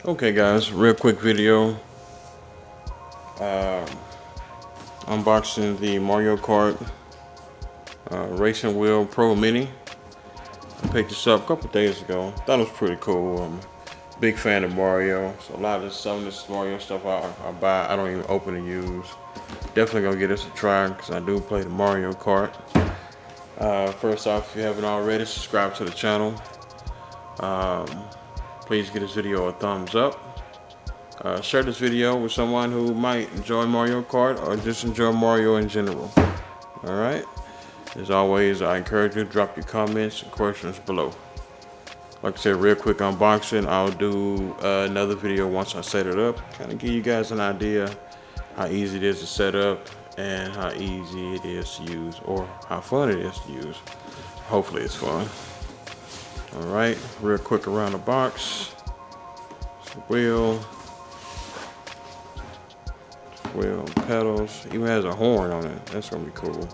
Okay guys, real quick video unboxing the Mario Kart Racing Wheel Pro Mini. I picked this up a couple days ago. Thought it was pretty cool. I'm a big fan of Mario, so some of this Mario stuff I buy I don't even open and use. Definitely gonna give this a try because I do play the Mario Kart. First off, if you haven't already, subscribe to the channel. Please give this video a thumbs up. Share this video with someone who might enjoy Mario Kart or just enjoy Mario in general. Alright? As always, I encourage you to drop your comments and questions below. Like I said, real quick unboxing. I'll do another video once I set it up. Kind of give you guys an idea how easy it is to set up and how easy it is to use, or how fun it is to use. Hopefully it's fun. Alright, real quick around the box. Wheel, pedals, even has a horn on it. That's gonna be cool.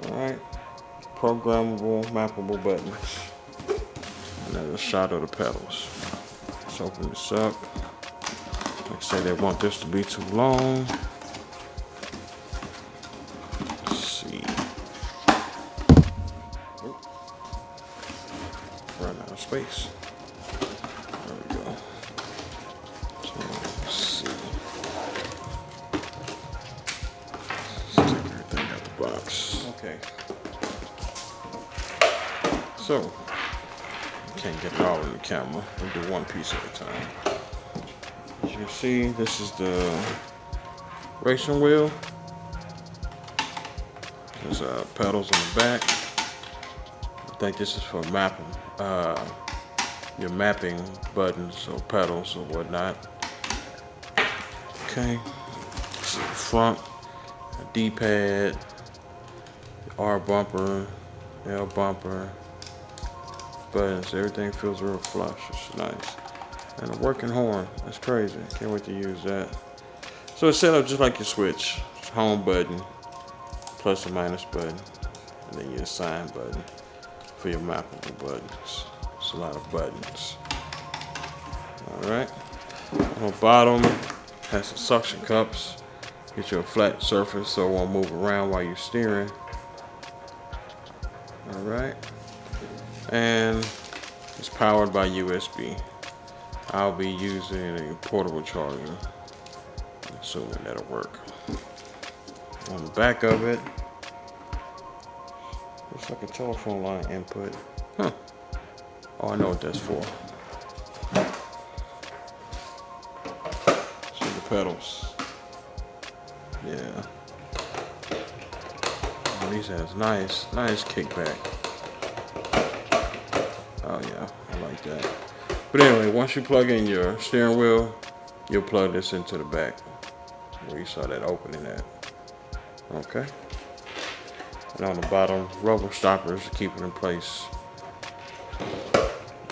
Alright, programmable, mappable buttons. And then a shot of the pedals. Let's open this up. Like I say, they want this to be too long. Let's see. Oop. Run out of space. There we go. So let's see. Let's take everything out the box. Okay. So, can't get it all in the camera. We'll do one piece at a time. As you can see, this is the racing wheel. There's pedals on the back. I think this is for mapping, your mapping buttons or pedals or whatnot. Okay, so the front, a D-pad, R bumper, L bumper, buttons. Everything feels real flush. It's nice. And a working horn. That's crazy. Can't wait to use that. So it's set up just like your Switch. Home button, plus or minus button, and then your assign button for your mappable buttons. It's a lot of buttons. Alright. On the bottom has some suction cups. Get you a flat surface so it won't move around while you're steering. Alright. And it's powered by USB. I'll be using a portable charger, assuming that'll work. On the back of it, looks like a telephone line input. Huh. Oh, I know what that's for. See the pedals. Yeah. Oh, these has nice kickback. Oh yeah, I like that. But anyway, once you plug in your steering wheel, you'll plug this into the back where you saw that opening at. Okay. And on the bottom, rubber stoppers to keep it in place.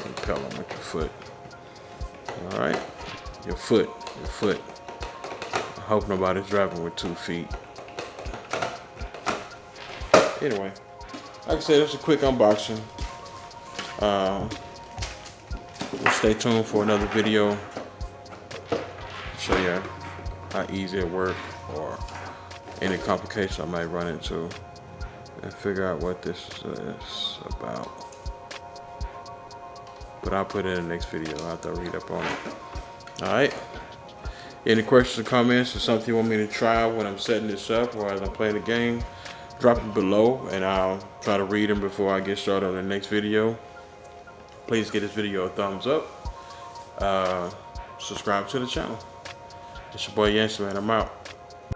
Impel them with your foot. All right. Your foot. I hope nobody's driving with 2 feet. Anyway, like I said, it's a quick unboxing. Stay tuned for another video. Show you how easy it works or any complications I might run into, and figure out what this is about. But I'll put it in the next video. I'll have to read up on it. Alright. Any questions or comments or something you want me to try when I'm setting this up or as I'm playing the game, drop them below and I'll try to read them before I get started on the next video. Please give this video a thumbs up. Subscribe to the channel. It's your boy Yancey, man. I'm out.